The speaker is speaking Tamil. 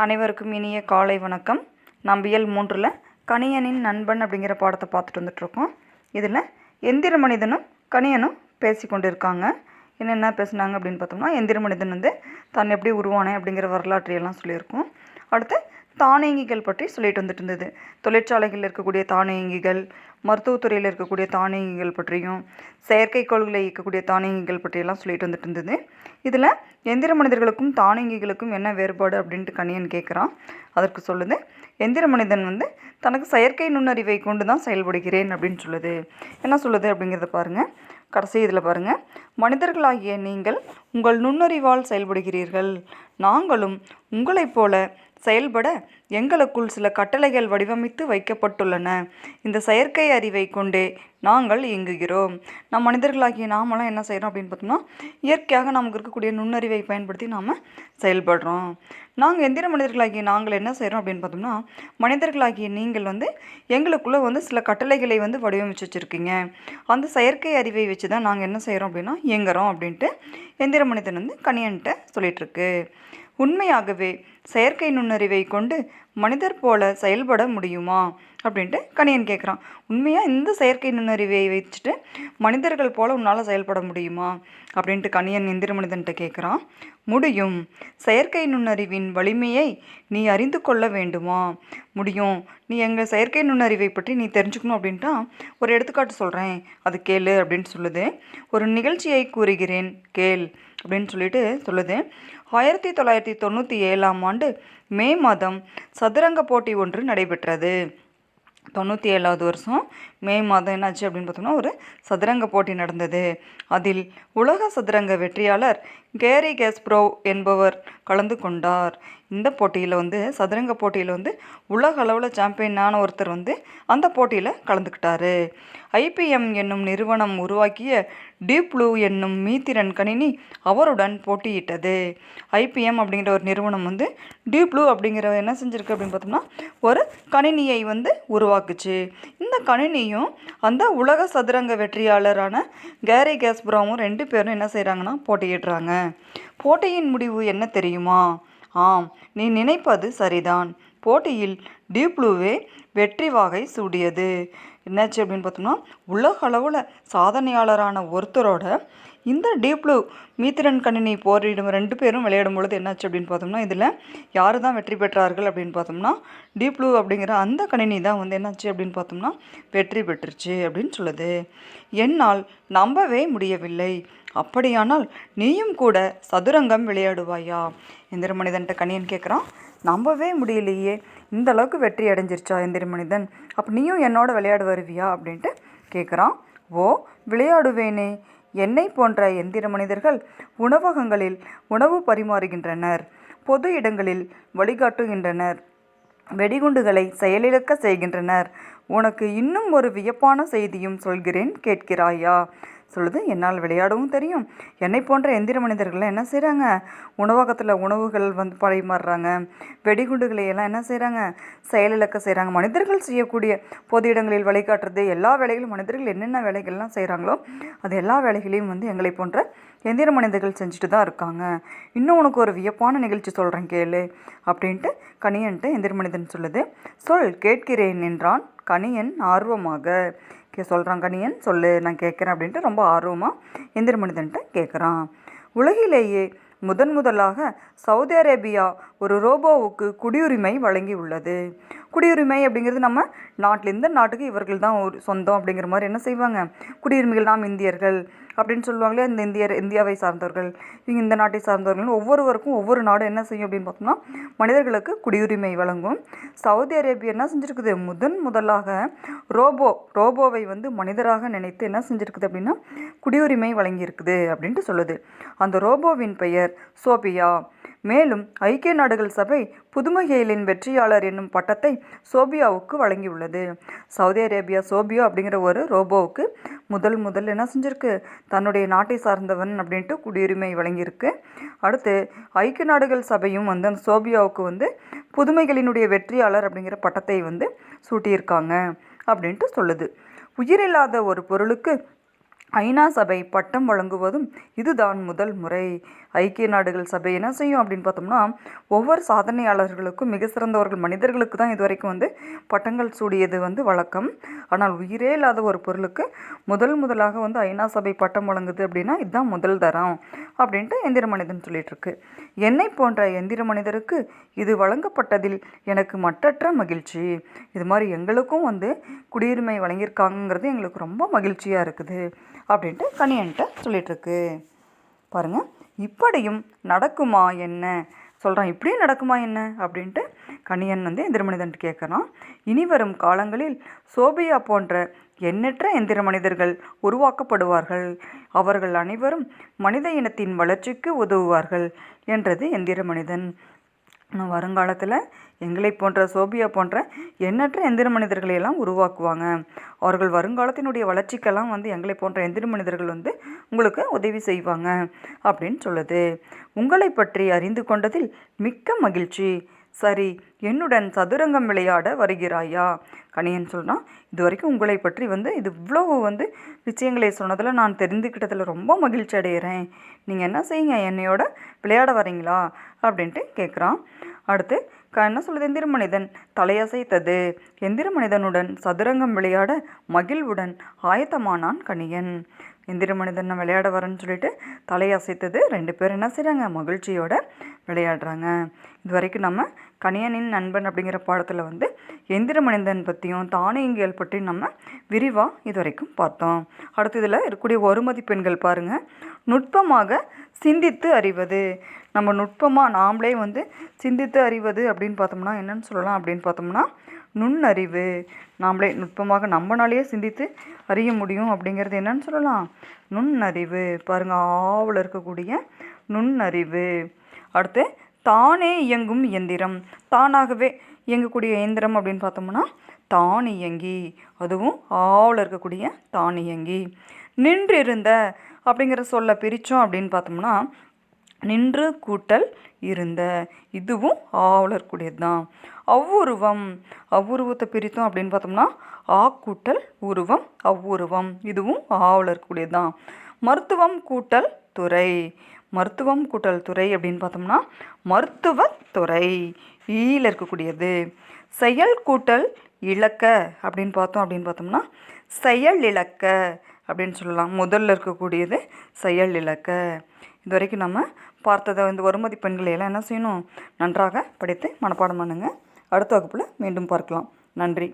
அனைவருக்கும் இனிய காலை வணக்கம். நம்பியல் 3ல் கணியனின் நண்பன் அப்படிங்கிற பாடத்தை பார்த்துட்டு வந்துட்ருக்கோம். இதில் எந்திர மனிதனும் கணியனும் பேசி கொண்டு இருக்காங்க. என்னென்ன பேசுனாங்க அப்படின்னு பார்த்தோம்னா, எந்திர மனிதன் தான் எப்படி உருவானேன் அப்படிங்கிற வரலாற்றையெல்லாம் சொல்லியிருக்கோம். அடுத்து தானியங்கிகள் பற்றி சொல்லிட்டு வந்துட்டு இருந்தது. தொழிற்சாலைகளில் இருக்கக்கூடிய தானியங்கிகள், மருத்துவத்துறையில் இருக்கக்கூடிய தானியங்கிகள் பற்றியும், செயற்கைக்கோள்களை இயக்கக்கூடிய தானியங்கிகள் பற்றியெல்லாம் சொல்லிட்டு வந்துட்டு இருந்தது. இதில் எந்திர மனிதர்களுக்கும் தானியங்கிகளுக்கும் என்ன வேறுபாடு அப்படின்ட்டு கணியன் கேட்குறான். அதற்கு சொல்லுது, எந்திர மனிதன் தனக்கு செயற்கை நுண்ணறிவை கொண்டு தான் செயல்படுகிறேன் அப்படின்னு சொல்லுது. என்ன சொல்லுது அப்படிங்கிறத பாருங்கள். கடைசி இதில் பாருங்கள், மனிதர்களாகிய நீங்கள் உங்கள் நுண்ணறிவால் செயல்படுகிறீர்கள். நாங்களும் உங்களைப் போல செயல்பட எங்களுக்குள் சில கட்டளைகள் வடிவமைத்து வைக்கப்பட்டுள்ளன. இந்த செயற்கை அறிவை கொண்டே நாங்கள் இயங்குகிறோம். நம் மனிதர்களாகிய நாமெல்லாம் என்ன செய்கிறோம் அப்படின்னு பார்த்தோம்னா, இயற்கையாக நமக்கு இருக்கக்கூடிய நுண்ணறிவை பயன்படுத்தி நாம் செயல்படுறோம். நாங்கள் எந்திர மனிதர்களாகிய நாங்கள் என்ன செய்கிறோம் அப்படின்னு பார்த்தோம்னா, மனிதர்களாகிய நீங்கள் எங்களுக்குள்ளே சில கட்டளைகளை வடிவமைச்சு வச்சுருக்கீங்க. அந்த செயற்கை அறிவை வச்சு தான் நாங்கள் என்ன செய்கிறோம் அப்படின்னா இயங்குறோம் அப்படின்ட்டு எந்திர மனிதன் கணியன்ட்ட சொல்லிகிட்ருக்கு. உண்மையாகவே செயற்கை நுண்ணறிவை கொண்டு மனிதர் போல செயல்பட முடியுமா அப்படின்ட்டு கணியன் கேட்குறான். உண்மையாக இந்த செயற்கை நுண்ணறிவை வச்சுட்டு மனிதர்கள் போல் உன்னால் செயல்பட முடியுமா அப்படின்ட்டு கணியன் எந்திர மனிதன்கிட்ட கேட்குறான். முடியும். செயற்கை நுண்ணறிவின் வலிமையை நீ அறிந்து கொள்ள வேண்டுமா? முடியும். நீ எங்கள் செயற்கை நுண்ணறிவை பற்றி நீ தெரிஞ்சுக்கணும் அப்படின்ட்டா ஒரு எடுத்துக்காட்டு சொல்கிறேன், அது கேளு அப்படின்னு சொல்லுது. ஒரு நிகழ்ச்சியை கூறுகிறேன் கேள் அப்படின்னு சொல்லிட்டு சொல்லுது. 1997ஆம் ஆண்டு மே மாதம் சதுரங்க போட்டி ஒன்று நடைபெற்றது. 97வது வருஷம் மே மாதம் என்னாச்சு அப்படின்னு பார்த்தோம்னா ஒரு சதுரங்க போட்டி நடந்தது. அதில் உலக சதுரங்க வெற்றியாளர் கேரி காஸ்பரோவ் என்பவர் கலந்து கொண்டார். இந்த போட்டியில் சதுரங்க போட்டியில் உலக அளவில் சாம்பியனான ஒருத்தர் அந்த போட்டியில் கலந்துக்கிட்டாரு. ஐபிஎம் என்னும் நிறுவனம் உருவாக்கிய டீப் ப்ளூ என்னும் மீத்திறன் கணினி அவருடன் போட்டியிட்டது. ஐபிஎம் அப்படிங்கிற ஒரு நிறுவனம் டீப் ப்ளூ அப்படிங்கிற என்ன செஞ்சுருக்கு அப்படின்னு பார்த்தோம்னா ஒரு கணினியை உருவாக்குச்சு. இந்த கணினியும் அந்த உலக சதுரங்க வெற்றியாளரான கேரி காஸ்பரோவும் 2 பேரும் என்ன செய்கிறாங்கன்னா போட்டியிடுறாங்க. போட்டியின் முடிவு என்ன தெரியுமா? ஆம், நீ நினைப்பது சரிதான். போட்டியில் டீப் ப்ளூவே வெற்றி வாகை சூடியது. என்னாச்சு அப்படின்னு பார்த்தோம்னா, உலக அளவில் சாதனையாளரான ஒருத்தரோட இந்த டீப் ப்ளூ மீத்திறன் கணினி போரிடும் 2 பேரும் விளையாடும் பொழுது என்னாச்சு அப்படின்னு பார்த்தோம்னா, இதில் யார் தான் வெற்றி பெற்றார்கள் அப்படின்னு பார்த்தோம்னா, டீப் ப்ளூ அப்படிங்கிற அந்த கணினி தான் என்னாச்சு அப்படின்னு பார்த்தோம்னா வெற்றி பெற்றுச்சு அப்படின்னு சொல்லுது. என்னால் நம்பவே முடியவில்லை. அப்படியானால் நீயும் கூட சதுரங்கம் விளையாடுவாயா? எந்திர மனிதன்ட்ட கணியன் கேட்குறான். நம்பவே முடியலையே, இந்த அளவுக்கு வெற்றி அடைஞ்சிருச்சா எந்திர மனிதன்? அப்போ நீயும் என்னோட விளையாட வருவியா அப்படின்ட்டு கேட்குறான். ஓ, விளையாடுவேனே. என்னை போன்ற எந்திர மனிதர்கள் உணவகங்களில் உணவு பரிமாறுகின்றனர், பொது இடங்களில் வழிகாட்டுகின்றனர், வெடிகுண்டுகளை செயலிழக்க செய்கின்றனர். உனக்கு இன்னும் ஒரு வியப்பான செய்தியும் சொல்கிறேன், கேட்கிறாயா? சொல்லுது. என்னால் விளையாடவும் தெரியும். என்னை போன்ற எந்திர மனிதர்கள் என்ன செய்கிறாங்க, உணவகத்தில் உணவுகள் பரிமாறுறாங்க, வெடிகுண்டுகளை எல்லாம் என்ன செய்கிறாங்க, செயலிழக்க செய்கிறாங்க. மனிதர்கள் செய்யக்கூடிய பொது இடங்களில் வழிகாட்டுறது, எல்லா வேலைகளும் மனிதர்கள் என்னென்ன வேலைகள்லாம் செய்கிறாங்களோ அது எல்லா வேலைகளையும் எங்களை போன்ற எந்திர மனிதர்கள் செஞ்சுட்டு தான் இருக்காங்க. இன்னும் உனக்கு ஒரு வியப்பான நிகழ்ச்சி சொல்கிறேன் கேளு அப்படின்ட்டு கணியன்ட்டு எந்திர மனிதன் சொல்லுது. சொல், கேட்கிறேன் என்றான் கணியன் ஆர்வமாக. சொல்கிறான் கணியன், சொல்லு, நான் கேட்குறேன் அப்படின்ட்டு ரொம்ப ஆர்வமாக எந்திர மனிதன்ட்டு கேட்குறான். உலகிலேயே முதலாக சவுதி அரேபியா ஒரு ரோபோவுக்கு குடியுரிமை வழங்கி உள்ளது. குடியுரிமை அப்படிங்கிறது நம்ம நாட்டிலேருந்து நாட்டுக்கு இவர்கள் தான் ஒரு சொந்தம் அப்படிங்கிற மாதிரி என்ன செய்வாங்க, குடியுரிமைகள் நாம் இந்தியர்கள் அப்படின்னு சொல்லுவாங்களே. இந்த இந்தியாவை சார்ந்தவர்கள், இவங்க இந்த நாட்டை சார்ந்தவர்கள், ஒவ்வொருவருக்கும் ஒவ்வொரு நாடு என்ன செய்யும் அப்படின்னு பார்த்தோம்னா மனிதர்களுக்கு குடியுரிமை வழங்கும். சவுதி அரேபியா என்ன செஞ்சுருக்குது, முதலாக ரோபோவை மனிதராக நினைத்து என்ன செஞ்சுருக்குது அப்படின்னா குடியுரிமை வழங்கியிருக்குது அப்படின்ட்டு சொல்லுது. அந்த ரோபோவின் பெயர் சோபியா. மேலும் ஐக்கிய நாடுகள் சபை புதுமைகளின் வெற்றியாளர் என்னும் பட்டத்தை சோபியாவுக்கு வழங்கியுள்ளது. சவுதி அரேபியா சோபியா அப்படிங்கிற ஒரு ரோபோவுக்கு முதல் என்ன செஞ்சுருக்கு, தன்னுடைய நாட்டை சார்ந்தவன் அப்படின்ட்டு குடியுரிமை வழங்கியிருக்கு. அடுத்து ஐக்கிய நாடுகள் சபையும் அந்த சோபியாவுக்கு புதுமைகளினுடைய வெற்றியாளர் அப்படிங்கிற பட்டத்தை சூட்டியிருக்காங்க அப்படின்ட்டு சொல்லுது. உயிரில்லாத ஒரு பொருளுக்கு ஐநா சபை பட்டம் வழங்குவதும் இதுதான் முதல் முறை. ஐக்கிய நாடுகள் சபை என்ன செய்யும் அப்படின்னு பார்த்தோம்னா, ஒவ்வொரு சாதனையாளர்களுக்கும் மிக சிறந்தவர்கள் மனிதர்களுக்கு தான் இதுவரைக்கும் பட்டங்கள் சூடியது வழக்கம். ஆனால் உயிரே இல்லாத ஒரு பொருளுக்கு முதலாக ஐநா சபை பட்டம் வழங்குது அப்படின்னா இதுதான் முதல் தரம் அப்படின்ட்டு எந்திர மனிதன் சொல்லிகிட்ருக்கு. என்னை போன்ற எந்திர மனிதருக்கு இது வழங்கப்பட்டதில் எனக்கு மட்டற்ற மகிழ்ச்சி. இது மாதிரி எங்களுக்கும் குடியுரிமை வழங்கியிருக்காங்கிறது எங்களுக்கு ரொம்ப மகிழ்ச்சியாக இருக்குது அப்படின்ட்டு கணியன்ட்ட சொல்லிகிட்ருக்கு. பாருங்கள், இப்படியும் நடக்குமா என்ன சொல்கிறான். இப்படியும் நடக்குமா என்ன அப்படின்ட்டு கணியன் எந்திர மனிதன்ட்டு கேட்குறான். இனி வரும் காலங்களில் சோபியா போன்ற எண்ணற்ற எந்திர மனிதர்கள் உருவாக்கப்படுவார்கள். அவர்கள் அனைவரும் மனித இனத்தின் வளர்ச்சிக்கு உதவுவார்கள் என்றது எந்திர மனிதன். வருங்காலத்தில் எங்களை போன்ற சோபியா போன்ற எண்ணற்ற எந்திர மனிதர்களையெல்லாம் உருவாக்குவாங்க. அவர்கள் வருங்காலத்தினுடைய வளர்ச்சிக்கெல்லாம் எங்களை போன்ற எந்திர மனிதர்கள் உங்களுக்கு உதவி செய்வாங்க அப்படின்னு சொல்லுது. உங்களை பற்றி அறிந்து கொண்டதில் மிக்க மகிழ்ச்சி. சரி, என்னுடன் சதுரங்கம் விளையாட வருகிறாயா? கணியன் சொல்கிறான், இது வரைக்கும் உங்களை பற்றி இது இவ்வளவு விஷயங்களை சொன்னதில் நான் தெரிந்துக்கிட்டதில் ரொம்ப மகிழ்ச்சி அடைகிறேன். நீங்கள் என்ன செய்யுங்க, என்னையோட விளையாட வரீங்களா அப்படின்ட்டு கேட்குறான். அடுத்து என்ன சொல்லுது, எந்திர மனிதன் தலையசைத்தது. எந்திர மனிதனுடன் சதுரங்கம் விளையாட மகிழ்வுடன் ஆயத்தமானான் கணியன். எந்திர மனிதன் நான் விளையாட வரேன்னு சொல்லிட்டு தலையசைத்தது. 2 பேர் என்ன செய்கிறாங்க, மகிழ்ச்சியோட விளையாடுறாங்க. இது வரைக்கும் நம்ம கணியனின் நண்பன் அப்படிங்கிற பாடத்தில் எந்திர மனிதன் பற்றியும் தானியங்கியல் பற்றியும் நம்ம விரிவாக இது வரைக்கும் பார்த்தோம். அடுத்து இதில் இருக்கக்கூடிய ஒரு மதிப்பெண்கள் பாருங்கள். நுட்பமாக சிந்தித்து அறிவது. நம்ம நுட்பமாக நாம்ளே சிந்தித்து அறிவது அப்படின்னு பார்த்தோம்னா என்னென்னு சொல்லலாம் அப்படின்னு பார்த்தோம்னா நுண்ணறிவு. நாம்ளே நுட்பமாக நம்மளாலேயே சிந்தித்து அறிய முடியும் அப்படிங்கிறது என்னன்னு சொல்லலாம், நுண்ணறிவு. பாருங்கள், ஆவல் இருக்கக்கூடிய நுண்ணறிவு. அடுத்து தானே இயங்கும் இயந்திரம். தானாகவே இயங்கக்கூடிய இயந்திரம் அப்படின்னு பார்த்தோம்னா தானியங்கி. அதுவும் ஆவல் இருக்கக்கூடிய தானியங்கி. நின்றிருந்த அப்படிங்கிற சொல்ல பிரித்தோம் அப்படின்னு பார்த்தோம்னா நின்று கூட்டல் இருந்த. இதுவும் ஆவல் இருக்கக்கூடியது தான். அவ்வுருவம். அவ்வுருவத்தை பிரித்தோம் அப்படின்னு பார்த்தோம்னா ஆ கூட்டல் உருவம் அவ்வுருவம். இதுவும் ஆவல் இருக்கக்கூடியது தான். மருத்துவம் கூட்டல் துறை. மருத்துவம் கூட்டல் துறை அப்படின்னு பார்த்தோம்னா மருத்துவத்துறை. ஈல இருக்கக்கூடியது. செயல் கூட்டல் இலக்க அப்படின்னு பார்த்தோம்னா செயல் இலக்க அப்படின்னு சொல்லலாம். முதல்ல இருக்கக்கூடியது செயல் இலக்க. இது வரைக்கும் நம்ம பார்த்ததை ஒரு மதிப்பெண்களை எல்லாம் என்ன செய்யணும், நன்றாக படித்து மனப்பாடம் பண்ணுங்கள். அடுத்த வகுப்பில் மீண்டும் பார்க்கலாம். நன்றி.